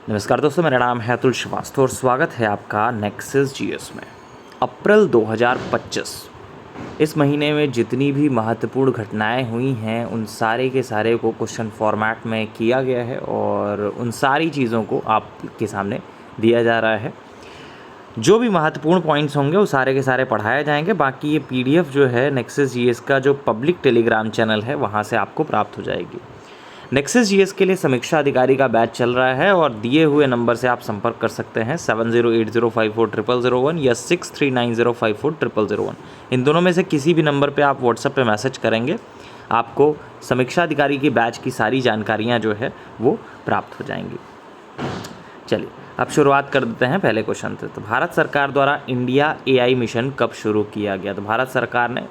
नमस्कार दोस्तों, मेरा नाम है अतुल श्रीवास्तव और स्वागत है आपका नेक्सस जीएस में। अप्रैल 2025 इस महीने में जितनी भी महत्वपूर्ण घटनाएं हुई हैं उन सारे के सारे को क्वेश्चन फॉर्मेट में किया गया है और उन सारी चीज़ों को आपके सामने दिया जा रहा है। जो भी महत्वपूर्ण पॉइंट्स होंगे वो सारे के सारे पढ़ाए जाएंगे। बाकी ये पीडीएफ जो है नेक्सस जीएस का जो पब्लिक टेलीग्राम चैनल है वहाँ से आपको प्राप्त हो जाएगी। नेक्सस जीएस के लिए समीक्षा अधिकारी का बैच चल रहा है और दिए हुए नंबर से आप संपर्क कर सकते हैं 7080540001 या 6390540001। इन दोनों में से किसी भी नंबर पे आप व्हाट्सएप पे मैसेज करेंगे, आपको समीक्षा अधिकारी की बैच की सारी जानकारियाँ जो है वो प्राप्त हो जाएंगी। चलिए अब शुरुआत कर देते हैं पहले क्वेश्चन से। तो भारत सरकार द्वारा इंडिया एआई मिशन कब शुरू किया गया? तो भारत सरकार ने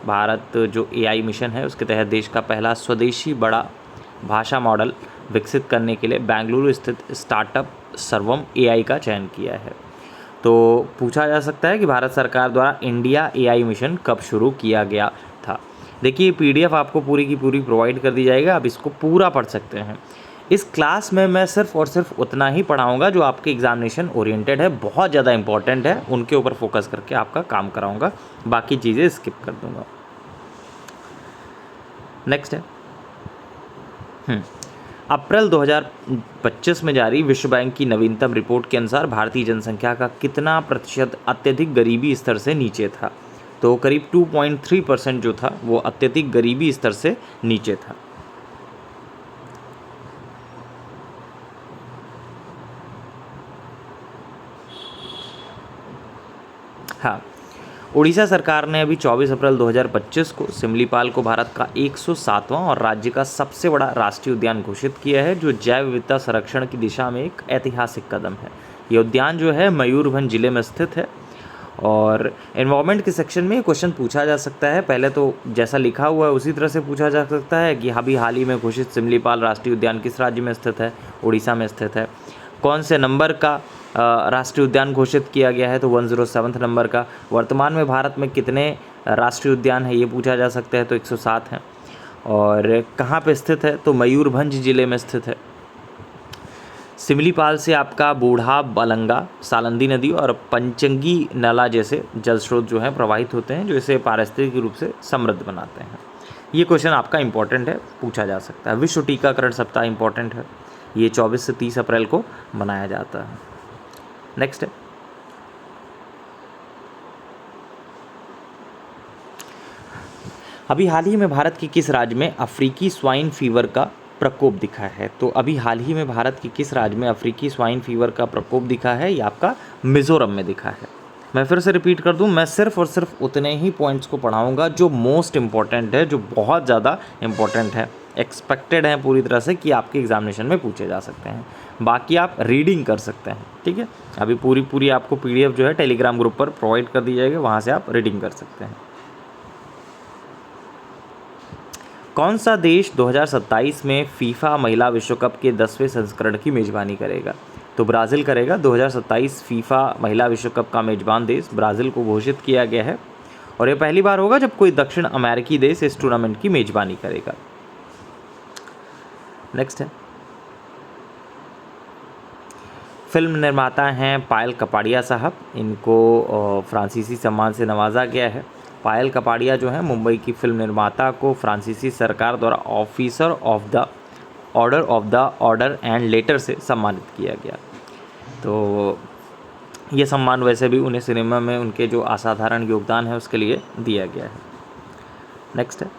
जो एआई मिशन है उसके तहत देश का पहला स्वदेशी बड़ा भाषा मॉडल विकसित करने के लिए बेंगलुरु स्थित स्टार्टअप सर्वम एआई का चयन किया है। तो पूछा जा सकता है कि भारत सरकार द्वारा इंडिया एआई मिशन कब शुरू किया गया था। देखिए पीडीएफ आपको पूरी की पूरी प्रोवाइड कर दी जाएगी, आप इसको पूरा पढ़ सकते हैं। इस क्लास में मैं सिर्फ और सिर्फ उतना ही पढ़ाऊँगा जो आपके एग्जामिनेशन ओरिएंटेड है, बहुत ज़्यादा इंपॉर्टेंट है, उनके ऊपर फोकस करके आपका काम कराऊँगा, बाकी चीज़ें स्किप कर दूँगा। नेक्स्ट है अप्रैल 2025 में जारी विश्व बैंक की नवीनतम रिपोर्ट के अनुसार भारतीय जनसंख्या का कितना प्रतिशत अत्यधिक गरीबी स्तर से नीचे था? तो करीब 2.3% जो था वो अत्यधिक गरीबी स्तर से नीचे था। हाँ, उड़ीसा सरकार ने अभी 24 अप्रैल 2025 को सिमलीपाल को भारत का 107वां और राज्य का सबसे बड़ा राष्ट्रीय उद्यान घोषित किया है, जो जैव विविधता संरक्षण की दिशा में एक ऐतिहासिक कदम है। ये उद्यान जो है मयूरभंज जिले में स्थित है। और एनवायरमेंट के सेक्शन में क्वेश्चन पूछा जा सकता है, पहले तो जैसा लिखा हुआ है उसी तरह से पूछा जा सकता है कि अभी हाल ही में घोषित सिमलीपाल राष्ट्रीय उद्यान किस राज्य में स्थित है? उड़ीसा में स्थित है। कौन से नंबर का राष्ट्रीय उद्यान घोषित किया गया है? तो 107 नंबर का। वर्तमान में भारत में कितने राष्ट्रीय उद्यान है ये पूछा जा सकता है, तो 107 हैं। और कहाँ पे स्थित है? तो मयूरभंज जिले में स्थित है। सिमलीपाल से आपका बूढ़ा बलंगा, सालंदी नदी और पंचंगी नाला जैसे जल स्रोत जो हैं प्रवाहित होते हैं, जो इसे पारिस्थितिक रूप से समृद्ध बनाते हैं। ये क्वेश्चन आपका इंपॉर्टेंट है, पूछा जा सकता है। विश्व टीकाकरण सप्ताह इंपॉर्टेंट है, ये 24 से 30 अप्रैल को मनाया जाता है। नेक्स्ट है अभी हाल ही में भारत के किस राज्य में अफ्रीकी स्वाइन फीवर का प्रकोप दिखा है? तो अभी हाल ही में भारत के किस राज्य में अफ्रीकी स्वाइन फीवर का प्रकोप दिखा है? ये आपका मिजोरम में दिखा है। मैं फिर से रिपीट कर दूं, मैं सिर्फ और सिर्फ उतने ही पॉइंट्स को पढ़ाऊंगा जो मोस्ट इम्पॉर्टेंट है, जो बहुत ज़्यादा इम्पॉर्टेंट है, एक्सपेक्टेड है पूरी तरह से कि आपके एग्जामिनेशन में पूछे जा सकते हैं। बाकी आप रीडिंग कर सकते हैं, ठीक है। अभी पूरी आपको पीडीएफ जो है टेलीग्राम ग्रुप पर प्रोवाइड कर दी जाएगी, वहाँ से आप रीडिंग कर सकते हैं। कौन सा देश 2027 में फीफा महिला विश्व कप के 10वें संस्करण की मेज़बानी करेगा? तो ब्राज़ील करेगा। 2027 फीफा महिला विश्व कप का मेज़बान देश ब्राज़ील को घोषित किया गया है और ये पहली बार होगा जब कोई दक्षिण अमेरिकी देश इस टूर्नामेंट की मेज़बानी करेगा। नेक्स्ट है फिल्म निर्माता हैं पायल कपाड़िया साहब, इनको फ्रांसीसी सम्मान से नवाजा गया है। पायल कपाड़िया जो है मुंबई की फिल्म निर्माता को फ्रांसीसी सरकार द्वारा officer of the order and later से सम्मानित किया गया। तो ये सम्मान वैसे भी उन्हें सिनेमा में उनके जो असाधारण योगदान है उसके लिए दिया गया है। नेक्स्ट है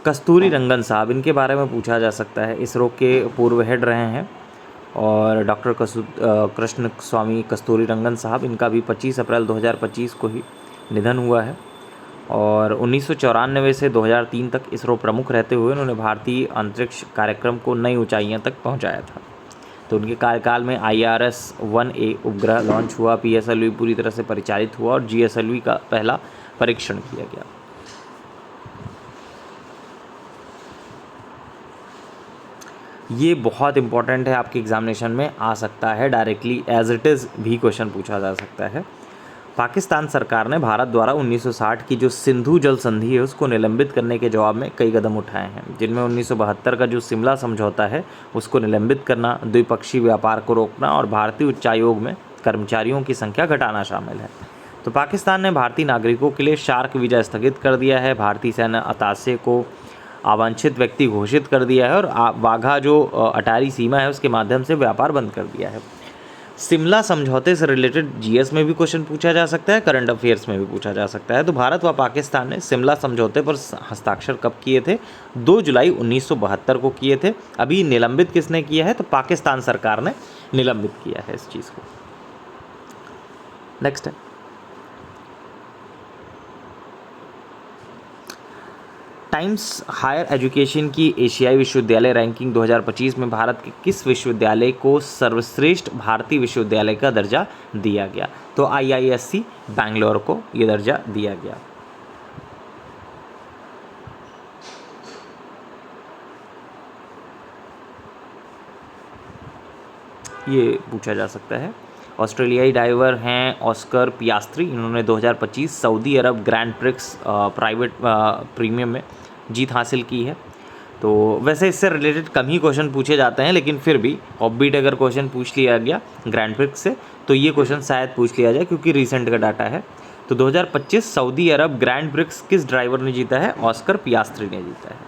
कस्तूरी रंगन साहब, इनके बारे में पूछा जा सकता है। इसरो के पूर्व हेड रहे हैं और डॉक्टर कृष्ण स्वामी कस्तूरी रंगन साहब, इनका भी 25 अप्रैल 2025 को ही निधन हुआ है। और 1994 से 2003 तक इसरो प्रमुख रहते हुए उन्होंने भारतीय अंतरिक्ष कार्यक्रम को नई ऊंचाइयों तक पहुंचाया था। तो उनके कार्यकाल में IRS-1A उपग्रह लॉन्च हुआ, PSLV पूरी तरह से परिचालित हुआ और GSLV का पहला परीक्षण किया गया। ये बहुत इंपॉर्टेंट है, आपके एग्जामिनेशन में आ सकता है डायरेक्टली एज इट इज़ भी क्वेश्चन पूछा जा सकता है। पाकिस्तान सरकार ने भारत द्वारा 1960 की जो सिंधु जल संधि है उसको निलंबित करने के जवाब में कई कदम उठाए हैं, जिनमें 1972 का जो शिमला समझौता है उसको निलंबित करना, द्विपक्षीय व्यापार को रोकना और भारतीय उच्चायोग में कर्मचारियों की संख्या घटाना शामिल है। तो पाकिस्तान ने भारतीय नागरिकों के लिए शार्क वीज़ा स्थगित कर दिया है, भारतीय सैन्य अताशे को अवांछित व्यक्ति घोषित कर दिया है और वाघा जो अटारी सीमा है उसके माध्यम से व्यापार बंद कर दिया है। शिमला समझौते से रिलेटेड जीएस में भी क्वेश्चन पूछा जा सकता है, करंट अफेयर्स में भी पूछा जा सकता है। तो भारत व पाकिस्तान ने शिमला समझौते पर हस्ताक्षर कब किए थे? 2 जुलाई 1972 को किए थे। अभी निलंबित किसने किया है? तो पाकिस्तान सरकार ने निलंबित किया है इस चीज़ को। नेक्स्ट है टाइम्स हायर एजुकेशन की एशियाई विश्वविद्यालय रैंकिंग 2025 में भारत के किस विश्वविद्यालय को सर्वश्रेष्ठ भारतीय विश्वविद्यालय का दर्जा दिया गया? तो IISc बैंगलोर को ये दर्जा दिया गया। ये पूछा जा सकता है। ऑस्ट्रेलियाई डाइवर हैं ऑस्कर पियास्त्री, इन्होंने 2025 सऊदी अरब ग्रैंड प्रिक्स प्राइवेट प्रीमियम में जीत हासिल की है। तो वैसे इससे रिलेटेड कम ही क्वेश्चन पूछे जाते हैं, लेकिन फिर भी ऑफबीट अगर क्वेश्चन पूछ लिया गया ग्रैंड प्रिक्स से तो ये क्वेश्चन शायद पूछ लिया जाए क्योंकि रिसेंट का डाटा है। तो 2025 सऊदी अरब ग्रैंड प्रिक्स किस ड्राइवर ने जीता है? ऑस्कर पियास्त्री ने जीता है।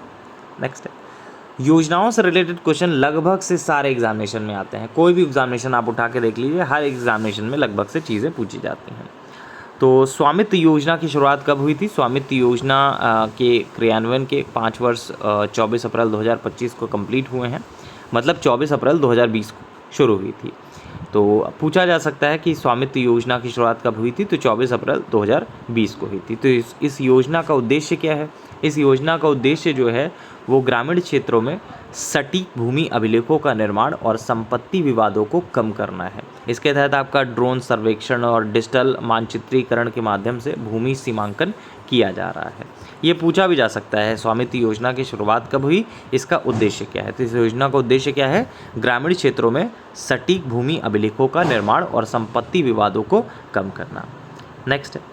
नेक्स्ट है योजनाओं से रिलेटेड क्वेश्चन लगभग से सारे एग्जामिनेशन में आते हैं। कोई भी एग्जामिनेशन आप उठा के देख लीजिए, हर एग्जामिनेशन में लगभग से चीज़ें पूछी जाती हैं। तो स्वामित्व योजना की शुरुआत कब हुई थी? स्वामित्व योजना के क्रियान्वयन के 5 वर्ष 24 अप्रैल 2025 को कंप्लीट हुए हैं, मतलब 24 अप्रैल 2020 को शुरू हुई थी। तो पूछा जा सकता है कि स्वामित्व योजना की शुरुआत कब हुई थी? तो 24 अप्रैल 2020 को हुई थी। तो इस योजना का उद्देश्य क्या है? इस योजना का उद्देश्य जो है वो ग्रामीण क्षेत्रों में सटीक भूमि अभिलेखों का निर्माण और संपत्ति विवादों को कम करना है। इसके तहत आपका ड्रोन सर्वेक्षण और डिजिटल मानचित्रीकरण के माध्यम से भूमि सीमांकन किया जा रहा है। ये पूछा भी जा सकता है स्वामित्व योजना की शुरुआत कब हुई, इसका उद्देश्य क्या है? तो इस योजना का उद्देश्य क्या है? ग्रामीण क्षेत्रों में सटीक भूमि अभिलेखों का निर्माण और संपत्ति विवादों को कम करना। नेक्स्ट है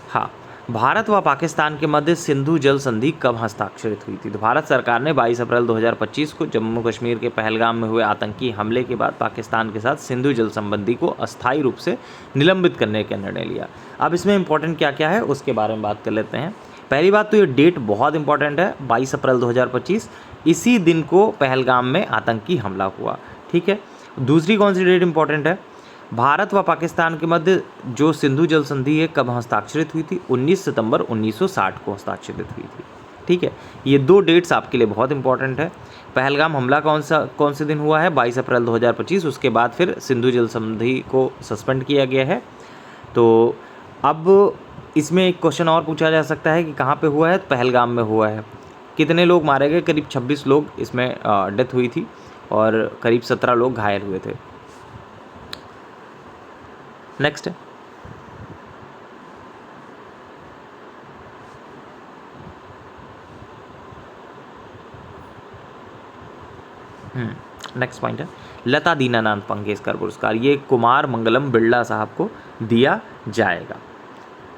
हाँ, भारत व पाकिस्तान के मध्य सिंधु जल संधि कब हस्ताक्षरित हुई थी? तो भारत सरकार ने 22 अप्रैल 2025 को जम्मू कश्मीर के पहलगाम में हुए आतंकी हमले के बाद पाकिस्तान के साथ सिंधु जल संबंधी को अस्थायी रूप से निलंबित करने का निर्णय लिया। अब इसमें इंपॉर्टेंट क्या क्या है उसके बारे में बात कर लेते हैं। पहली बात तो ये डेट बहुत इंपॉर्टेंट है, 22 अप्रैल 2025, इसी दिन को पहलगाम में आतंकी हमला हुआ। ठीक है, दूसरी कौन सी डेट इंपॉर्टेंट है? भारत व पाकिस्तान के मध्य जो सिंधु जल संधि है कब हस्ताक्षरित हुई थी? 19 सितंबर 1960 को हस्ताक्षरित हुई थी। ठीक है, ये 2 डेट्स आपके लिए बहुत इंपॉर्टेंट है। पहलगाम हमला कौन से दिन हुआ है? 22 अप्रैल 2025। उसके बाद फिर सिंधु जल संधि को सस्पेंड किया गया है। तो अब इसमें एक क्वेश्चन और पूछा जा सकता है कि कहाँ पे हुआ है? पहलगाम में हुआ है। कितने लोग मारे गए? करीब 26 लोग इसमें डेथ हुई थी और करीब 17 लोग घायल हुए थे। नेक्स्ट है नेक्स्ट पॉइंट है लता दीनानाथ मंगेशकर पुरस्कार। ये कुमार मंगलम बिरला साहब को दिया जाएगा।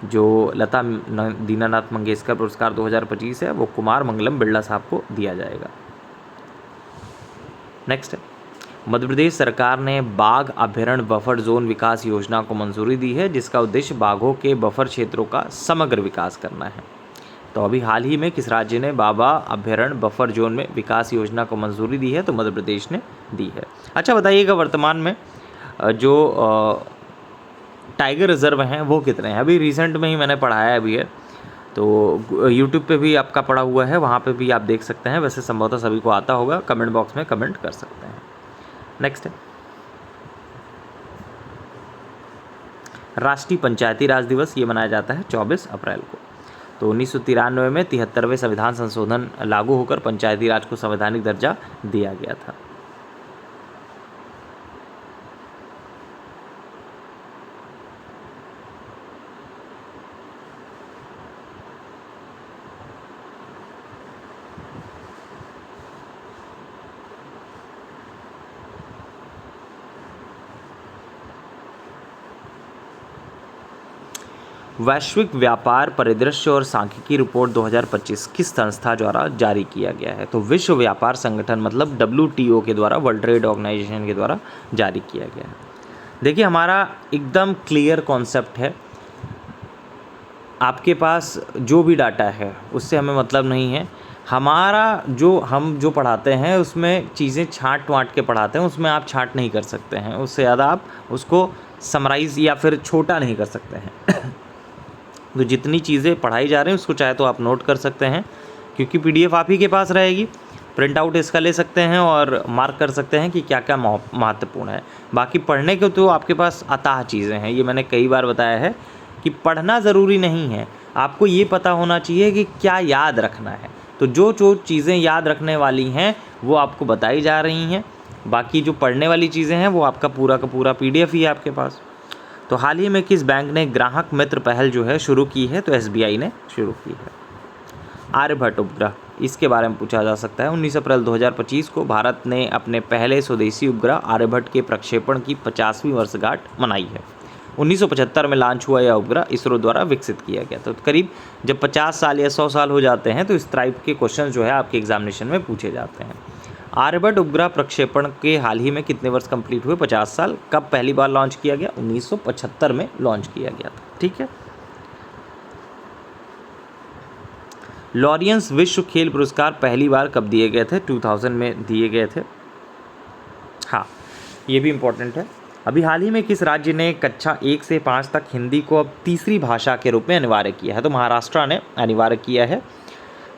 जो लता दीनानाथ मंगेशकर पुरस्कार 2025 है वो कुमार मंगलम बिरला साहब को दिया जाएगा। नेक्स्ट है मध्य प्रदेश सरकार ने बाघ अभ्यारण्य बफर जोन विकास योजना को मंजूरी दी है, जिसका उद्देश्य बाघों के बफर क्षेत्रों का समग्र विकास करना है। तो अभी हाल ही में किस राज्य ने बाघ अभ्यारण्य बफर जोन में विकास योजना को मंजूरी दी है? तो मध्य प्रदेश ने दी है। अच्छा बताइएगा वर्तमान में जो टाइगर रिजर्व हैं वो कितने हैं? अभी रिसेंट में ही मैंने पढ़ाया अभी है, तो यूट्यूब पे भी आपका पड़ा हुआ है, वहाँ पे भी आप देख सकते हैं। वैसे संभवतः सभी को आता होगा, कमेंट बॉक्स में कमेंट कर सकते हैं। नेक्स्ट है राष्ट्रीय पंचायती राज दिवस, ये मनाया जाता है 24 अप्रैल को। तो 1993 में 73वें संविधान संशोधन लागू होकर पंचायती राज को संवैधानिक दर्जा दिया गया था। वैश्विक व्यापार परिदृश्य और सांख्यिकी रिपोर्ट 2025 किस संस्था द्वारा जारी किया गया है? तो विश्व व्यापार संगठन मतलब WTO के द्वारा, वर्ल्ड ट्रेड ऑर्गेनाइजेशन के द्वारा जारी किया गया है। देखिए, हमारा एकदम क्लियर कॉन्सेप्ट है। आपके पास जो भी डाटा है उससे हमें मतलब नहीं है। हमारा हम जो पढ़ाते हैं उसमें चीज़ें छाँट वाँट के पढ़ाते हैं, उसमें आप छाँट नहीं कर सकते हैं, उससे ज़्यादा आप उसको समराइज़ या फिर छोटा नहीं कर सकते हैं। तो जितनी चीज़ें पढ़ाई जा रही हैं उसको चाहे तो आप नोट कर सकते हैं, क्योंकि PDF आप ही के पास रहेगी। प्रिंट आउट इसका ले सकते हैं और मार्क कर सकते हैं कि क्या क्या महत्वपूर्ण है। बाकी पढ़ने के तो आपके पास अथाह चीज़ें हैं। ये मैंने कई बार बताया है कि पढ़ना ज़रूरी नहीं है, आपको ये पता होना चाहिए कि क्या याद रखना है। तो जो चीज़ें याद रखने वाली हैं वो आपको बताई जा रही हैं। बाकी जो पढ़ने वाली चीज़ें हैं वो आपका पूरा का पूरा PDF ही है आपके पास। तो हाल ही में किस बैंक ने ग्राहक मित्र पहल जो है शुरू की है? तो SBI ने शुरू की है। आर्यभट्ट उपग्रह, इसके बारे में पूछा जा सकता है। 19 अप्रैल 2025 को भारत ने अपने पहले स्वदेशी उपग्रह आर्यभट्ट के प्रक्षेपण की 50वीं वर्षगांठ मनाई है। 1975 में लॉन्च हुआ यह उपग्रह इसरो द्वारा विकसित किया गया। तो करीब जब 50 साल या 100 साल हो जाते हैं तो इस टाइप के क्वेश्चन जो है आपके एग्जामिनेशन में पूछे जाते हैं। आर्यभट्ट उपग्रह प्रक्षेपण के हाल ही में कितने वर्ष कंप्लीट हुए? 50 साल। कब पहली बार लॉन्च किया गया? 1975 में लॉन्च किया गया था। ठीक है। लॉरियंस विश्व खेल पुरस्कार पहली बार कब दिए गए थे? 2000 में दिए गए थे। हाँ, ये भी इम्पोर्टेंट है। अभी हाल ही में किस राज्य ने कक्षा 1 से 5 तक हिंदी को अब तीसरी भाषा के रूप में अनिवार्य किया है? तो महाराष्ट्र ने अनिवार्य किया है।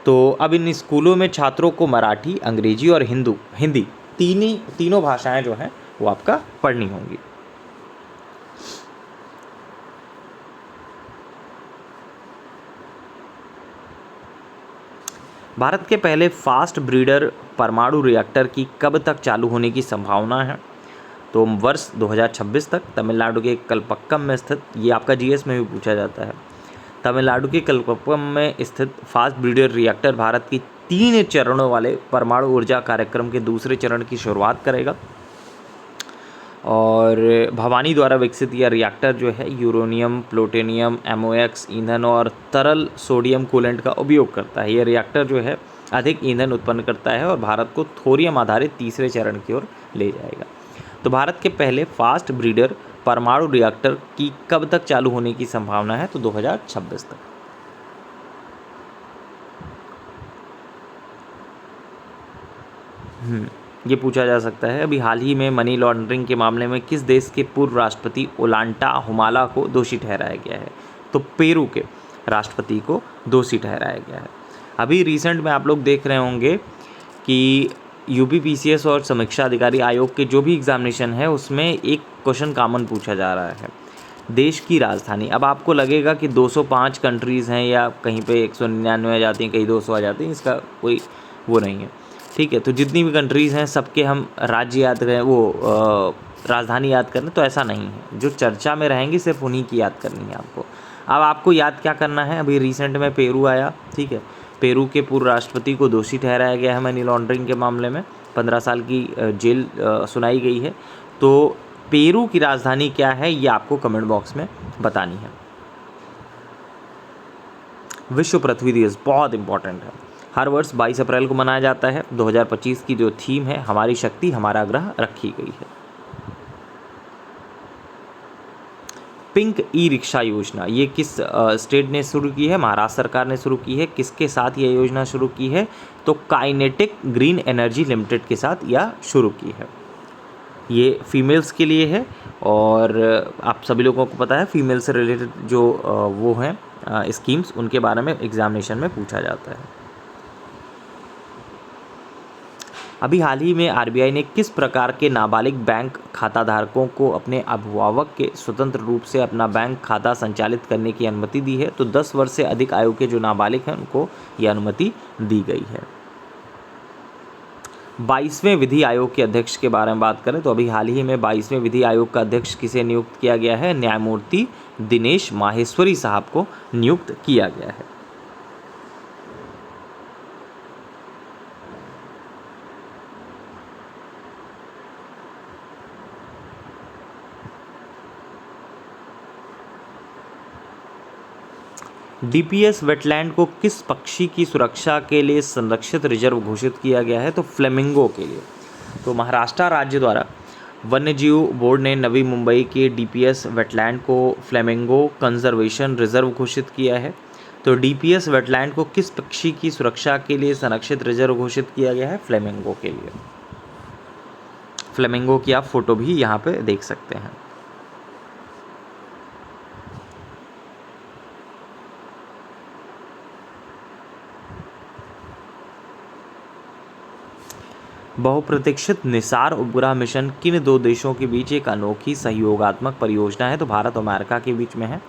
तो अब इन स्कूलों में छात्रों को मराठी, अंग्रेजी और हिंदी तीनों भाषाएं जो हैं वो आपका पढ़नी होंगी। भारत के पहले फास्ट ब्रीडर परमाणु रिएक्टर की कब तक चालू होने की संभावना है? तो वर्ष 2026 तक। तमिलनाडु के कलपक्कम में स्थित, ये आपका GS में भी पूछा जाता है, तमिलनाडु के कलपक्कम में स्थित फास्ट ब्रीडर रिएक्टर भारत की 3 चरणों वाले परमाणु ऊर्जा कार्यक्रम के दूसरे चरण की शुरुआत करेगा। और भवानी द्वारा विकसित यह रिएक्टर जो है यूरेनियम, प्लूटोनियम, MOX ईंधन और तरल सोडियम कूलेंट का उपयोग करता है। यह रिएक्टर जो है अधिक ईंधन उत्पन्न करता है और भारत को थोरियम आधारित तीसरे चरण की ओर ले जाएगा। तो भारत के पहले फास्ट ब्रीडर परमाणु रिएक्टर की कब तक चालू होने की संभावना है? तो 2026 तक। ये पूछा जा सकता है। अभी हाल ही में मनी लॉन्ड्रिंग के मामले में किस देश के पूर्व राष्ट्रपति ओलांटा हुमाला को दोषी ठहराया गया है? तो पेरू के राष्ट्रपति को दोषी ठहराया गया है। अभी रिसेंट में आप लोग देख रहे होंगे कि UPPCS और समीक्षा अधिकारी आयोग के जो भी एग्जामिनेशन है उसमें एक क्वेश्चन कॉमन पूछा जा रहा है, देश की राजधानी। अब आपको लगेगा कि 205 कंट्रीज़ हैं या कहीं पे 199 आ जाती हैं, कहीं 200 आ जाती हैं, इसका कोई वो नहीं है। ठीक है, तो जितनी भी कंट्रीज़ हैं सबके हम राज्य याद करें, राजधानी याद करें, तो ऐसा नहीं है। जो चर्चा में रहेंगी सिर्फ उन्हीं की याद करनी है आपको। अब आपको याद क्या करना है? अभी रिसेंट में पेरू आया, ठीक है, पेरू के पूर्व राष्ट्रपति को दोषी ठहराया गया है मनी लॉन्ड्रिंग के मामले में, 15 साल की जेल सुनाई गई है। तो पेरू की राजधानी क्या है ये आपको कमेंट बॉक्स में बतानी है। विश्व पृथ्वी दिवस बहुत इंपॉर्टेंट है, हर वर्ष 22 अप्रैल को मनाया जाता है। 2025 की जो थीम है हमारी शक्ति हमारा ग्रह रखी गई है। पिंक ई-रिक्शा योजना ये किस स्टेट ने शुरू की है? महाराष्ट्र सरकार ने शुरू की है। किसके साथ ये योजना शुरू की है? तो काइनेटिक ग्रीन एनर्जी लिमिटेड के साथ यह शुरू की है। ये फीमेल्स के लिए है और आप सभी लोगों को पता है फीमेल से रिलेटेड जो वो हैं स्कीम्स, उनके बारे में एग्जामिनेशन में पूछा जाता है। अभी हाल ही में RBI ने किस प्रकार के नाबालिग बैंक खाताधारकों को अपने अभिभावक के स्वतंत्र रूप से अपना बैंक खाता संचालित करने की अनुमति दी है? तो 10 वर्ष से अधिक आयु के जो नाबालिग हैं उनको यह अनुमति दी गई है। 22वें विधि आयोग के अध्यक्ष के बारे में बात करें तो अभी हाल ही में 22वें विधि आयोग का अध्यक्ष किसे नियुक्त किया गया है? न्यायमूर्ति दिनेश माहेश्वरी साहब को नियुक्त किया गया है। डीपीएस वेटलैंड को किस पक्षी की सुरक्षा के लिए संरक्षित रिजर्व घोषित किया गया है? तो फ्लेमिंगो के लिए। तो महाराष्ट्र राज्य द्वारा वन्यजीव बोर्ड ने नवी मुंबई के डीपीएस वेटलैंड को फ्लेमिंगो कंजर्वेशन रिजर्व घोषित किया है। तो डीपीएस वेटलैंड को किस पक्षी की सुरक्षा के लिए संरक्षित रिजर्व घोषित किया गया है? फ्लेमिंगो के लिए। फ्लेमिंगो की आप फोटो भी यहाँ पे देख सकते हैं। बहुप्रतीक्षित निसार उपग्रह मिशन किन दो देशों के बीच एक अनोखी सहयोगात्मक परियोजना है? तो भारत और अमेरिका के बीच में है।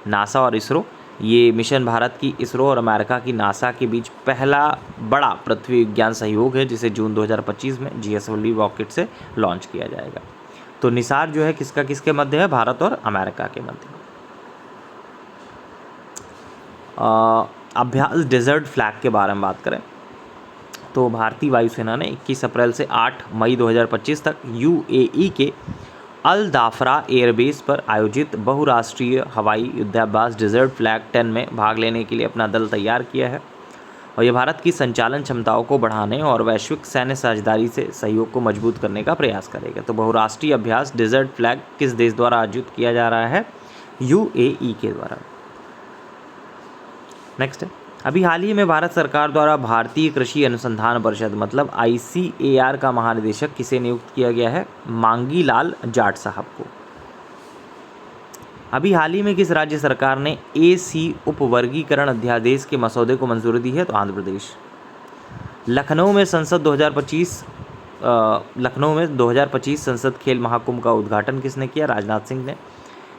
नासा और इसरो, ये मिशन भारत की इसरो और अमेरिका की नासा के बीच पहला बड़ा पृथ्वी विज्ञान सहयोग है, जिसे जून 2025 में जीएसएलवी रॉकेट से लॉन्च किया जाएगा। तो निसार जो है किसका किसके मध्य है? भारत और अमेरिका के मध्य। अभ्यास डेजर्ट फ्लैग के बारे में बात करें तो भारतीय वायुसेना ने 21 अप्रैल से 8 मई 2025 तक यूएई के अल दाफरा एयरबेस पर आयोजित बहुराष्ट्रीय हवाई युद्धाभ्यास डेजर्ट फ्लैग 10 में भाग लेने के लिए अपना दल तैयार किया है और यह भारत की संचालन क्षमताओं को बढ़ाने और वैश्विक सैन्य साझेदारी से सहयोग को मजबूत करने का प्रयास करेगा। तो बहुराष्ट्रीय अभ्यास डेजर्ट फ्लैग किस देश द्वारा आयोजित किया जा रहा है? यूएई के द्वारा। नेक्स्ट है, अभी हाल ही में भारत सरकार द्वारा भारतीय कृषि अनुसंधान परिषद मतलब आईसीएआर का महानिदेशक किसे नियुक्त किया गया है? मांगी लाल जाट साहब को। अभी हाल ही में किस राज्य सरकार ने एसी उपवर्गीकरण अध्यादेश के मसौदे को मंजूरी दी है? तो आंध्र प्रदेश। लखनऊ में 2025 संसद खेल महाकुंभ का उद्घाटन किसने किया? राजनाथ सिंह ने।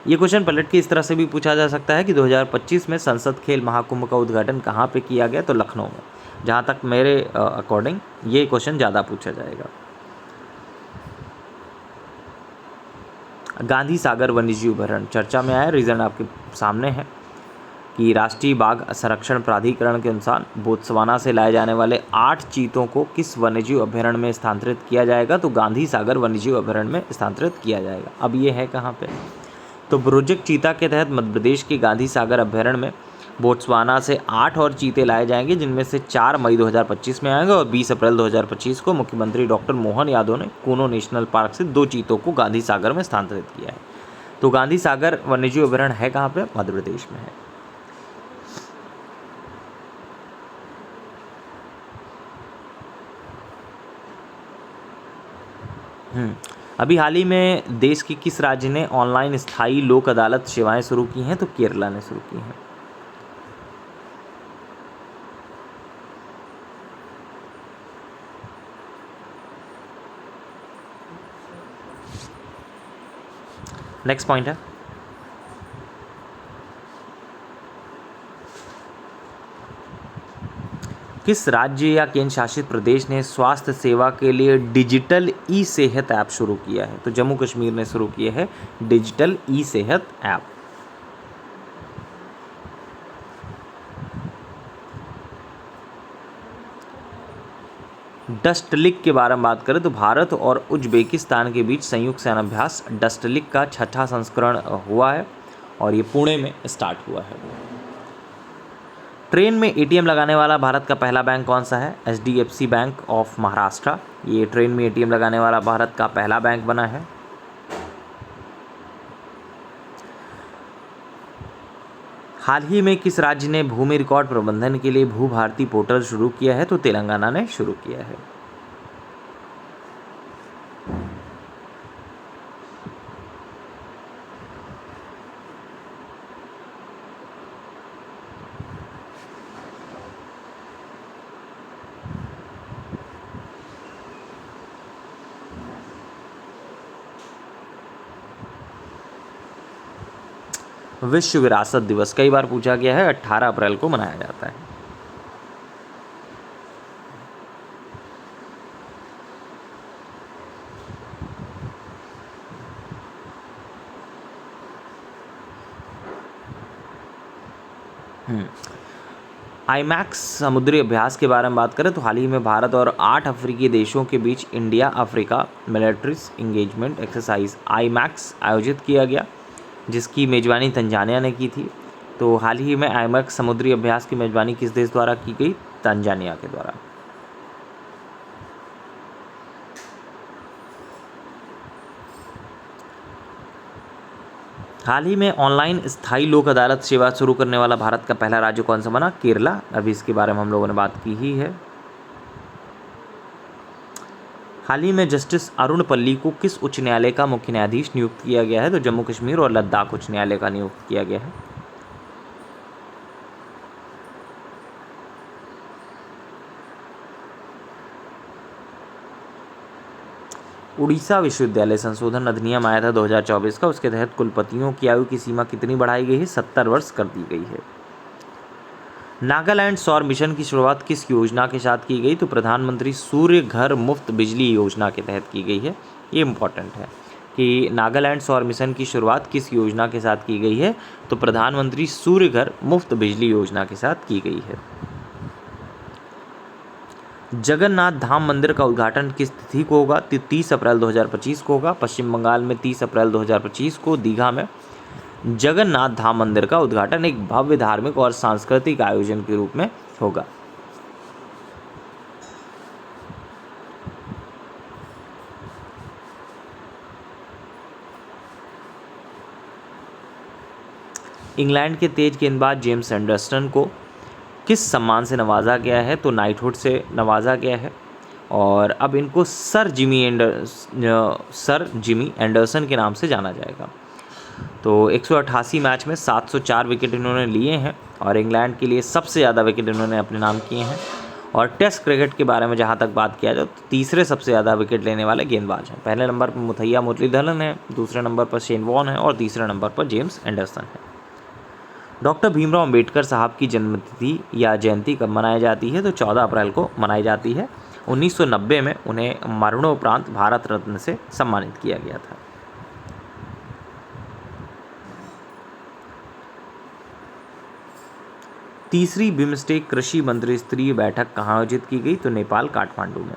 ये क्वेश्चन पलट के इस तरह से भी पूछा जा सकता है कि 2025 में संसद खेल महाकुंभ का उद्घाटन कहाँ पे किया गया? तो लखनऊ में। जहाँ तक मेरे अकॉर्डिंग ये क्वेश्चन ज़्यादा पूछा जाएगा। गांधी सागर वन्यजीव अभयारण्य चर्चा में आया। रीज़न आपके सामने है कि राष्ट्रीय बाघ संरक्षण प्राधिकरण के अनुसार बोत्सवाना से लाए जाने वाले 8 चीतों को किस वन्यजीव अभयारण्य में स्थानांतरित किया जाएगा? तो गांधी सागर वन्यजीव अभयारण्य में स्थानांतरित किया जाएगा। अब ये है कहाँ पे? तो प्रोजेक्ट चीता के तहत मध्य प्रदेश के गांधी सागर अभयारण्य में बोत्सवाना से 8 और चीते लाए जाएंगे, जिनमें से 4 मई 2025 में आएंगे और 20 अप्रैल 2025 को मुख्यमंत्री डॉक्टर मोहन यादव ने कूनो नेशनल पार्क से 2 चीतों को गांधी सागर में स्थानांतरित किया है। तो गांधी सागर वन्यजीव अभयारण्य है कहाँ पे? मध्य प्रदेश में है। अभी हाल ही में देश के किस राज्य ने ऑनलाइन स्थायी लोक अदालत सेवाएं शुरू की हैं? तो केरला ने शुरू की हैं। नेक्स्ट पॉइंट है, किस राज्य या केंद्र शासित प्रदेश ने स्वास्थ्य सेवा के लिए डिजिटल ई सेहत ऐप शुरू किया है? तो जम्मू कश्मीर ने शुरू किया है डिजिटल ई सेहत ऐप। डस्टलिक के बारे में बात करें तो भारत और उज्बेकिस्तान के बीच संयुक्त सैन्याभ्यास डस्टलिक का 6ठा संस्करण हुआ है और ये पुणे में स्टार्ट हुआ है। ट्रेन में एटीएम लगाने वाला भारत का पहला बैंक कौन सा है? HDFC bank of Maharashtra. ये ट्रेन में एटीएम लगाने वाला भारत का पहला बैंक बना है। हाल ही में किस राज्य ने भूमि रिकॉर्ड प्रबंधन के लिए भू भारती पोर्टल शुरू किया है? तो तेलंगाना ने शुरू किया है। विश्व विरासत दिवस कई बार पूछा गया है, 18 अप्रैल को मनाया जाता है। आईमैक्स समुद्री अभ्यास के बारे में बात करें तो हाल ही में भारत और 8 अफ्रीकी देशों के बीच India Africa militaries engagement exercise IMAX आयोजित किया गया, जिसकी मेजबानी तंजानिया ने की थी। तो हाल ही में आईमैक्स समुद्री अभ्यास की मेजबानी किस देश द्वारा की गई? तंजानिया के द्वारा। हाल ही में ऑनलाइन स्थायी लोक अदालत सेवा शुरू करने वाला भारत का पहला राज्य कौन सा बना? केरला। अभी इसके बारे में हम लोगों ने बात की ही है। हाल ही में जस्टिस अरुण पल्ली को किस उच्च न्यायालय का मुख्य न्यायाधीश नियुक्त किया गया है? तो जम्मू कश्मीर और लद्दाख उच्च न्यायालय का नियुक्त किया गया है। उड़ीसा विश्वविद्यालय संशोधन अधिनियम आया था 2024 का, उसके तहत कुलपतियों की आयु की सीमा कितनी बढ़ाई गई है? 70 वर्ष कर दी गई है। नागालैंड सौर मिशन की शुरुआत किस योजना के साथ की गई? तो प्रधानमंत्री सूर्य घर मुफ्त बिजली योजना के तहत की गई है। ये इम्पॉर्टेंट है कि नागालैंड सौर मिशन की शुरुआत किस योजना के साथ की गई है? तो प्रधानमंत्री सूर्य घर मुफ्त बिजली योजना के साथ की गई है। जगन्नाथ धाम मंदिर का उद्घाटन किस तिथि को होगा? 30 अप्रैल 2025 को होगा। पश्चिम बंगाल में 30 अप्रैल 2025 को दीघा में जगन्नाथ धाम मंदिर का उद्घाटन एक भव्य धार्मिक और सांस्कृतिक आयोजन के रूप में होगा। इंग्लैंड के तेज गेंदबाज जेम्स एंडरसन को किस सम्मान से नवाजा गया है? तो नाइटहुड से नवाजा गया है। और अब इनको सर जिमी एंडरसन के नाम से जाना जाएगा। तो 188 मैच में 704 विकेट इन्होंने लिए हैं और इंग्लैंड के लिए सबसे ज़्यादा विकेट इन्होंने अपने नाम किए हैं। और टेस्ट क्रिकेट के बारे में जहाँ तक बात किया जाए तो तीसरे सबसे ज़्यादा विकेट लेने वाले गेंदबाज हैं। पहले नंबर पर मुथैया मुरलीधरन है, दूसरे नंबर पर शेन वॉर्न है और तीसरे नंबर पर जेम्स एंडरसन है। डॉक्टर भीमराव अंबेडकर साहब की जन्मतिथि या जयंती कब मनाई जाती है? तो 14 अप्रैल को मनाई जाती है। 1990 में उन्हें मरणोपरांत भारत रत्न से सम्मानित किया गया था। तीसरी बिम्स्टेक कृषि मंत्री स्तरीय बैठक कहाँ आयोजित की गई? तो नेपाल काठमांडू में।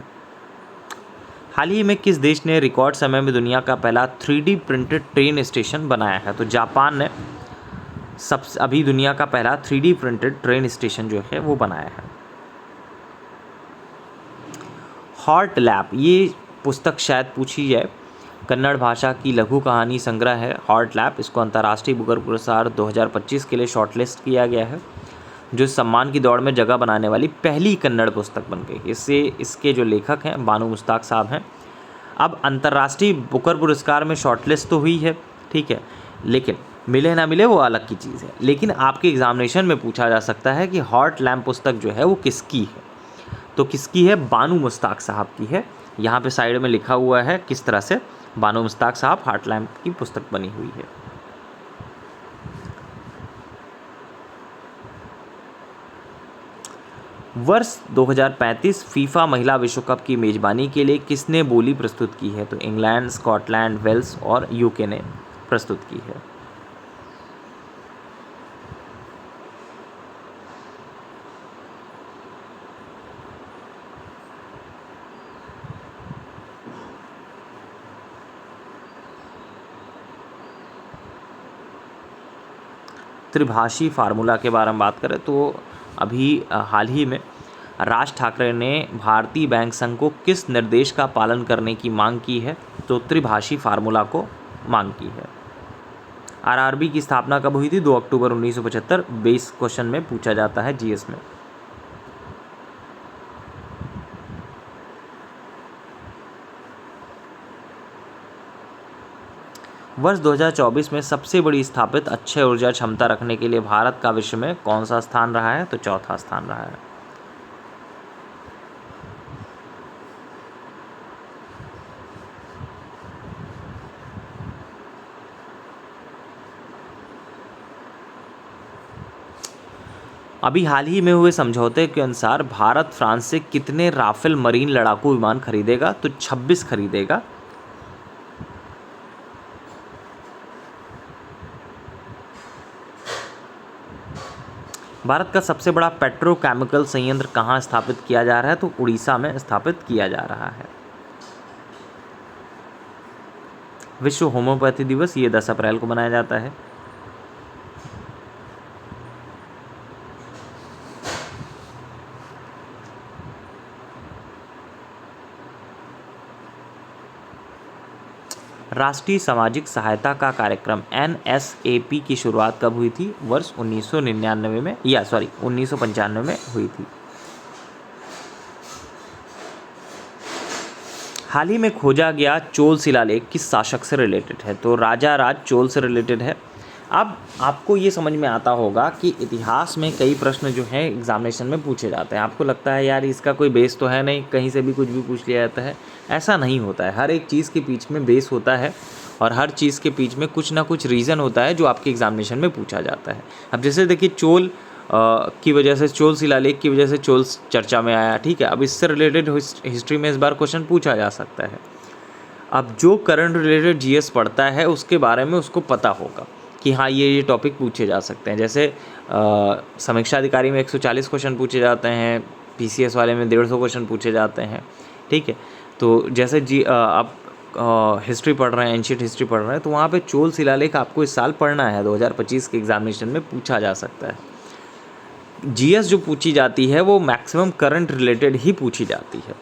हाल ही में किस देश ने रिकॉर्ड समय में दुनिया का पहला 3D प्रिंटेड ट्रेन स्टेशन बनाया है? तो जापान ने अभी दुनिया का पहला 3D प्रिंटेड ट्रेन स्टेशन जो है वो बनाया है। हॉट लैप, ये पुस्तक शायद पूछी जाए। कन्नड़ भाषा की लघु कहानी संग्रह है हॉट लैप। इसको अंतर्राष्ट्रीय बुकर पुरस्कार 2025 के लिए शॉर्टलिस्ट किया गया है, जो सम्मान की दौड़ में जगह बनाने वाली पहली कन्नड़ पुस्तक बन गई। इसके जो लेखक हैं बानू मुश्ताक साहब हैं। अब अंतर्राष्ट्रीय बुकर पुरस्कार में शॉर्टलिस्ट तो हुई है, ठीक है, लेकिन मिले ना मिले वो अलग की चीज़ है। लेकिन आपके एग्जामिनेशन में पूछा जा सकता है कि हॉट लैम्प पुस्तक जो है वो किसकी है? तो किसकी है? बानू मुश्ताक साहब की है। यहाँ पे साइड में लिखा हुआ है किस तरह से बानू मुश्ताक साहब हॉट लैम्प की पुस्तक बनी हुई है। वर्ष 2035 फीफा महिला विश्व कप की मेजबानी के लिए किसने बोली प्रस्तुत की है? तो इंग्लैंड, स्कॉटलैंड, वेल्स और यूके ने प्रस्तुत की है। त्रिभाषी फार्मूला के बारे में बात करें तो अभी हाल ही में राज ठाकरे ने भारतीय बैंक संघ को किस निर्देश का पालन करने की मांग की है? तो त्रिभाषी फार्मूला को मांग की है। आरआरबी की स्थापना कब हुई थी? 2 अक्टूबर 1975। बेस क्वेश्चन में पूछा जाता है जीएस में। वर्ष 2024 में सबसे बड़ी स्थापित अक्षय ऊर्जा क्षमता रखने के लिए भारत का विश्व में कौन सा स्थान रहा है? तो चौथा स्थान रहा है। अभी हाल ही में हुए समझौते के अनुसार भारत फ्रांस से कितने राफेल मरीन लड़ाकू विमान खरीदेगा? तो 26 खरीदेगा। भारत का सबसे बड़ा पेट्रोकेमिकल संयंत्र कहाँ स्थापित किया जा रहा है? तो उड़ीसा में स्थापित किया जा रहा है। विश्व होम्योपैथी दिवस ये 10 अप्रैल को मनाया जाता है। राष्ट्रीय सामाजिक सहायता का कार्यक्रम NSAP की शुरुआत कब हुई थी? वर्ष 1999 में 1995 में हुई थी। हाल ही में खोजा गया चोल शिलालेख किस शासक से रिलेटेड है? तो राजा राज चोल से रिलेटेड है। अब आपको ये समझ में आता होगा कि इतिहास में कई प्रश्न जो हैं एग्जामिनेशन में पूछे जाते हैं। आपको लगता है यार इसका कोई बेस तो है नहीं, कहीं से भी कुछ भी पूछ लिया जाता है। ऐसा नहीं होता है। हर एक चीज़ के बीच में बेस होता है और हर चीज़ के बीच में कुछ ना कुछ रीज़न होता है जो आपके एग्जामिनेशन में पूछा जाता है। अब जैसे देखिए चोल की वजह से, चोल शिलालेख की वजह से चोल चर्चा में आया, ठीक है। अब इससे रिलेटेड हिस्ट्री में इस बार क्वेश्चन पूछा जा सकता है। अब जो करंट रिलेटेड जीएस पढ़ता है उसके बारे में उसको पता होगा कि हाँ ये टॉपिक पूछे जा सकते हैं। जैसे समीक्षा अधिकारी में 140 क्वेश्चन पूछे जाते हैं, पीसीएस वाले में 150 क्वेश्चन पूछे जाते हैं, ठीक है। तो जैसे आप हिस्ट्री पढ़ रहे हैं, एंशिएंट हिस्ट्री पढ़ रहे हैं, तो वहाँ पे चोल शिलालेख आपको इस साल पढ़ना है। 2025 के एग्जामिनेशन में पूछा जा सकता है। जीएस जो पूछी जाती है वो मैक्सिमम करंट रिलेटेड ही पूछी जाती है।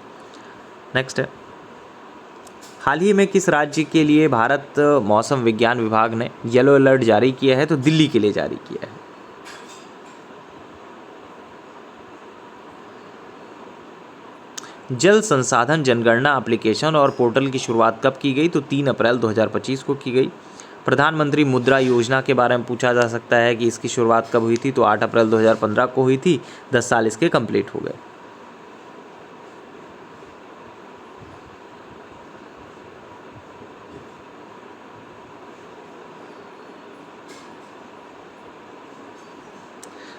नेक्स्ट है, हाल ही में किस राज्य के लिए भारत मौसम विज्ञान विभाग ने येलो अलर्ट जारी किया है? तो दिल्ली के लिए जारी किया है। जल संसाधन जनगणना एप्लीकेशन और पोर्टल की शुरुआत कब की गई? तो 3 अप्रैल 2025 को की गई। प्रधानमंत्री मुद्रा योजना के बारे में पूछा जा सकता है कि इसकी शुरुआत कब हुई थी? तो 8 अप्रैल 2015 को हुई थी। 10 साल इसके कंप्लीट हो गए।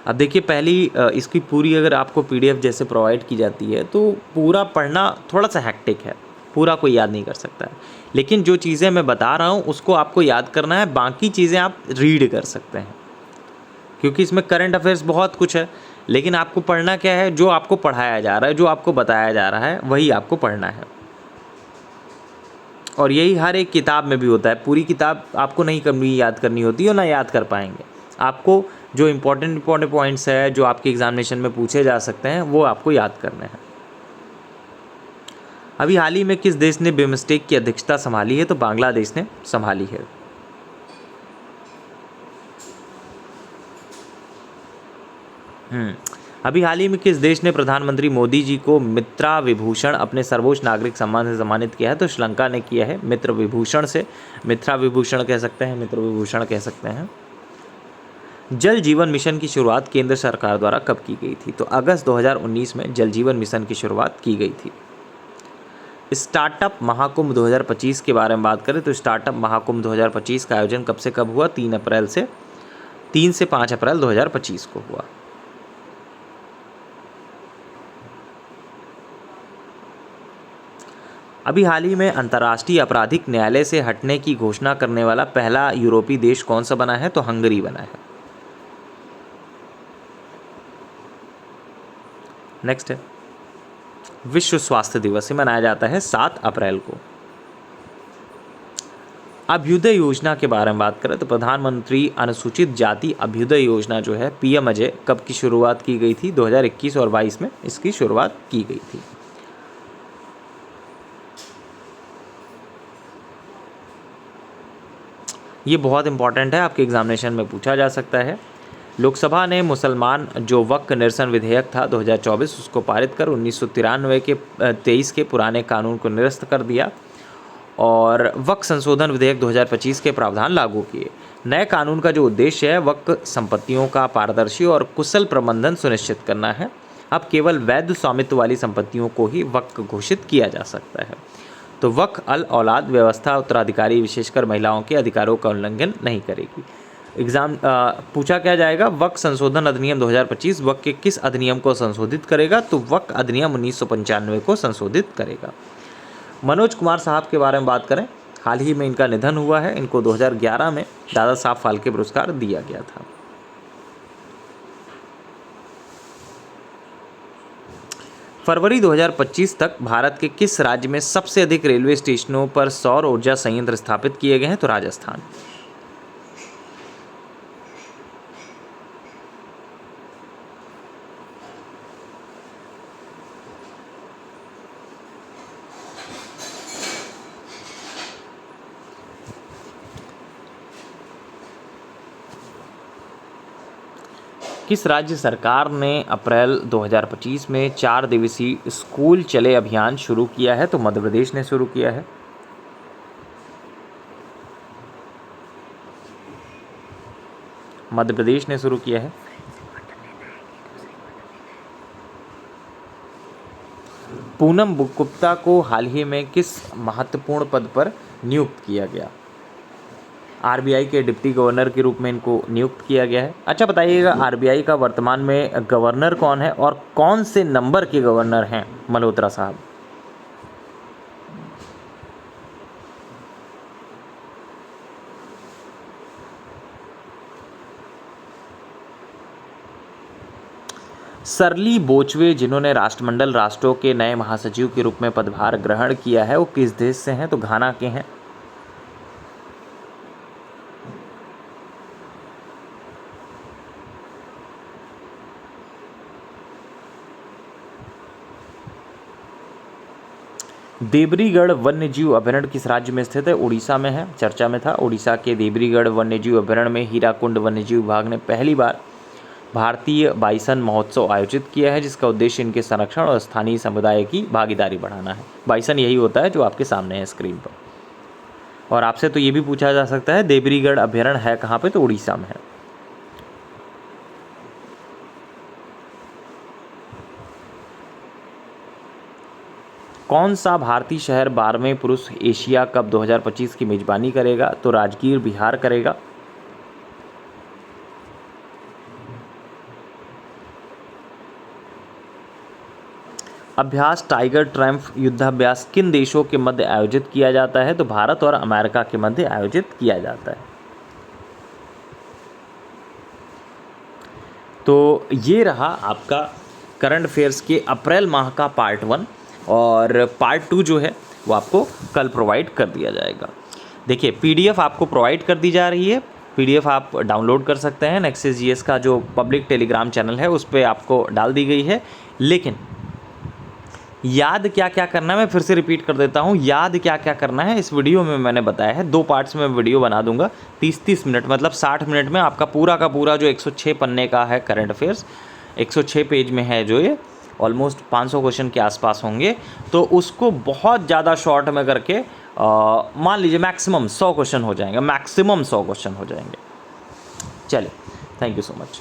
अब देखिए पहली इसकी पूरी अगर आपको पीडीएफ जैसे प्रोवाइड की जाती है तो पूरा पढ़ना थोड़ा सा हैक्टिक है, पूरा कोई याद नहीं कर सकता है। लेकिन जो चीज़ें मैं बता रहा हूँ उसको आपको याद करना है, बाकी चीज़ें आप रीड कर सकते हैं क्योंकि इसमें करंट अफेयर्स बहुत कुछ है। लेकिन आपको पढ़ना क्या है? जो आपको पढ़ाया जा रहा है, जो आपको बताया जा रहा है वही आपको पढ़ना है। और यही हर एक किताब में भी होता है। पूरी किताब आपको नहीं करनी, याद करनी होती है और ना याद कर पाएंगे। आपको जो इम्पोर्टेंट पॉइंट्स है जो आपके एग्जामिनेशन में पूछे जा सकते हैं वो आपको याद करने हैं। अभी हाल ही में किस देश ने बिम्स्टेक की अध्यक्षता संभाली है? तो बांग्लादेश ने संभाली है। अभी हाल ही में किस देश ने प्रधानमंत्री मोदी जी को मित्रा विभूषण अपने सर्वोच्च नागरिक सम्मान से सम्मानित किया है? तो श्रीलंका ने किया है मित्र विभूषण से। मित्रा विभूषण कह सकते हैं, मित्र विभूषण कह सकते हैं। जल जीवन मिशन की शुरुआत केंद्र सरकार द्वारा कब की गई थी? तो अगस्त 2019 में जल जीवन मिशन की शुरुआत की गई थी। स्टार्टअप महाकुंभ 2025 के बारे में बात करें तो स्टार्टअप महाकुंभ 2025 का आयोजन कब से कब हुआ? 3 से 5 अप्रैल 2025 को हुआ। अभी हाल ही में अंतर्राष्ट्रीय आपराधिक न्यायालय से हटने की घोषणा करने वाला पहला यूरोपीय देश कौन सा बना है? तो हंगरी बना है। नेक्स्ट है, विश्व स्वास्थ्य दिवस से मनाया जाता है 7 अप्रैल को। अभ्युदय योजना के बारे में बात करें तो प्रधानमंत्री अनुसूचित जाति अभ्युदय योजना जो है पीएम अजय कब की शुरुआत की गई थी? 2021 और 22 में इसकी शुरुआत की गई थी। ये बहुत इंपॉर्टेंट है, आपके एग्जामिनेशन में पूछा जा सकता है। लोकसभा ने मुसलमान जो वक्फ निरसन विधेयक था 2024 उसको पारित कर 1993 के 23 के पुराने कानून को निरस्त कर दिया और वक्फ संशोधन विधेयक 2025 के प्रावधान लागू किए। नए कानून का जो उद्देश्य है वक्फ संपत्तियों का पारदर्शी और कुशल प्रबंधन सुनिश्चित करना है। अब केवल वैध स्वामित्व वाली संपत्तियों को ही वक्फ घोषित किया जा सकता है। तो वक्फ अल औलाद व्यवस्था उत्तराधिकारी विशेषकर महिलाओं के अधिकारों का उल्लंघन नहीं करेगी। एग्जाम पूछा क्या जाएगा? वक्फ संशोधन अधिनियम 2025 वक्फ के किस अधिनियम को संशोधित करेगा? तो वक्फ अधिनियम 1995 को संशोधित करेगा। मनोज कुमार साहब के बारे में बात करें, हाल ही में इनका निधन हुआ है। इनको 2011 में दादा साहब फाल्के पुरस्कार दिया गया था। फरवरी 2025 तक भारत के किस राज्य में सबसे अधिक रेलवे स्टेशनों पर सौर ऊर्जा संयंत्र स्थापित किए गए हैं? तो राजस्थान। किस राज्य सरकार ने अप्रैल 2025 में 4 दिवसीय स्कूल चले अभियान शुरू किया है? तो मध्य प्रदेश ने शुरू किया है। मध्य प्रदेश ने शुरू किया है। पूनम गुप्ता को हाल ही में किस महत्वपूर्ण पद पर नियुक्त किया गया? आरबीआई के डिप्टी गवर्नर के रूप में इनको नियुक्त किया गया है। अच्छा बताइएगा, आरबीआई का वर्तमान में गवर्नर कौन है और कौन से नंबर के गवर्नर हैं मल्होत्रा साहब? सरली बोचवे, जिन्होंने राष्ट्रमंडल राष्ट्रों के नए महासचिव के रूप में पदभार ग्रहण किया है, वो किस देश से हैं? तो घाना के हैं। देवरीगढ़ वन्यजीव अभयारण्य किस राज्य में स्थित है? उड़ीसा में है, चर्चा में था। उड़ीसा के देवरीगढ़ वन्यजीव अभयारण्य में हीराकुंड वन्यजीव विभाग ने पहली बार भारतीय बाइसन महोत्सव आयोजित किया है, जिसका उद्देश्य इनके संरक्षण और स्थानीय समुदाय की भागीदारी बढ़ाना है। बाइसन यही होता है जो आपके सामने है स्क्रीन पर। और आपसे तो ये भी पूछा जा सकता है देवरीगढ़ अभयारण्य है कहाँ पे? तो उड़ीसा में है। कौन सा भारतीय शहर 12वें पुरुष एशिया कप 2025 की मेजबानी करेगा? तो राजगीर, बिहार करेगा। अभ्यास टाइगर ट्रायम्फ युद्धाभ्यास किन देशों के मध्य आयोजित किया जाता है? तो भारत और अमेरिका के मध्य आयोजित किया जाता है। तो ये रहा आपका करंट अफेयर्स के अप्रैल माह का पार्ट 1, और पार्ट 2 जो है वो आपको कल प्रोवाइड कर दिया जाएगा। देखिए पीडीएफ आपको प्रोवाइड कर दी जा रही है। पीडीएफ आप डाउनलोड कर सकते हैं। नेक्सस जीएस का जो पब्लिक टेलीग्राम चैनल है उस पर आपको डाल दी गई है। लेकिन याद क्या क्या करना है मैं फिर से रिपीट कर देता हूँ। याद क्या क्या करना है इस वीडियो में मैंने बताया है। 2 पार्ट्स में वीडियो बना दूंगा। 30-30 मिनट मतलब 60 मिनट में आपका पूरा का पूरा जो 106 पन्ने का है करंट अफेयर्स, 106 पेज में है जो ये ऑलमोस्ट 500 क्वेश्चन के आसपास होंगे, तो उसको बहुत ज़्यादा शॉर्ट में करके मान लीजिए मैक्सिमम 100 क्वेश्चन हो जाएंगे। मैक्सिमम 100 क्वेश्चन हो जाएंगे। चलिए, थैंक यू सो मच।